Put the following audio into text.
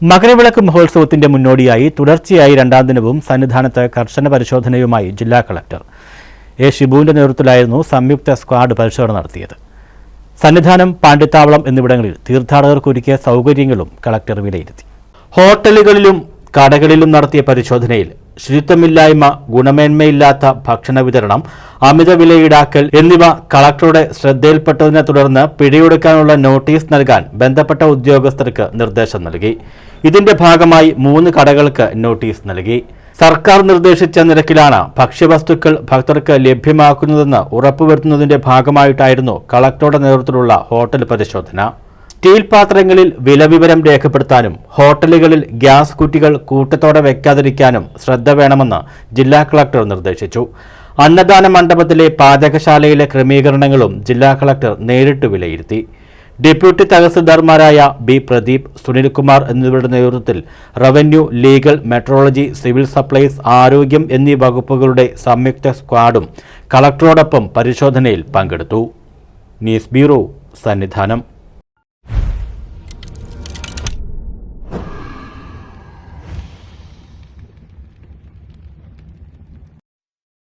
മകരവിളക്ക് മഹോത്സവത്തിന്റെ മുന്നോടിയായി തുടർച്ചയായി രണ്ടാം ദിനവും സന്നിധാനത്ത് കർശന പരിശോധനയുമായി ജില്ലാ കളക്ടർ എ ഷിബുവിന്റെ നേതൃത്വത്തിലായിരുന്നു സംയുക്ത സ്ക്വാഡ് പരിശോധന നടത്തിയത്. സന്നിധാനം, പാണ്ടിത്താവളം എന്നിവിടങ്ങളിൽ തീർത്ഥാടകർക്ക് ഒരുക്കിയ സൗകര്യങ്ങളും കളക്ടർ വിലയിരുത്തി. ഹോട്ടലുകളിലും കടകളിലും നടത്തിയ പരിശോധനയിൽ ശുചിത്വമില്ലായ്മ, ഗുണമേന്മയില്ലാത്ത ഭക്ഷണ വിതരണം, അമിത വില ഈടാക്കൽ എന്നിവ കളക്ടറുടെ ശ്രദ്ധയിൽപ്പെട്ടതിനെ തുടർന്ന് പിഴയൊടുക്കാനുള്ള നോട്ടീസ് നൽകാൻ ബന്ധപ്പെട്ട ഉദ്യോഗസ്ഥർക്ക് നിർദ്ദേശം നൽകി. ഇതിന്റെ ഭാഗമായി 3 കടകൾക്ക് നോട്ടീസ് നൽകി. സർക്കാർ നിർദ്ദേശിച്ച നിരക്കിലാണ് ഭക്ഷ്യവസ്തുക്കൾ ഭക്തർക്ക് ലഭ്യമാക്കുന്നതെന്ന് ഉറപ്പുവരുത്തുന്നതിന്റെ ഭാഗമായിട്ടായിരുന്നു കളക്ടറുടെ നേതൃത്വത്തിലുള്ള ഹോട്ടൽ പരിശോധന. സ്റ്റീൽ പാത്രങ്ങളിൽ വിലവിവരം രേഖപ്പെടുത്താനും ഹോട്ടലുകളിൽ ഗ്യാസ് കുറ്റികൾ കൂട്ടത്തോടെ വയ്ക്കാതിരിക്കാനും ശ്രദ്ധ വേണമെന്ന് ജില്ലാ കളക്ടർ നിർദ്ദേശിച്ചു. അന്നദാന മണ്ഡപത്തിലെ പാചകശാലയിലെ ക്രമീകരണങ്ങളും ജില്ലാ കളക്ടർ നേരിട്ട് വിലയിരുത്തി. ഡെപ്യൂട്ടി തഹസിൽദാർമാരായ ബി പ്രദീപ്, സുനിൽകുമാർ എന്നിവരുടെ നേതൃത്വത്തിൽ revenue, legal, metrology, civil supplies, ആരോഗ്യം എന്നീ വകുപ്പുകളുടെ സംയുക്ത സ്ക്വാഡും കളക്ടറോടൊപ്പം പരിശോധനയിൽ പങ്കെടുത്തു. News bureau, Sannidhanam.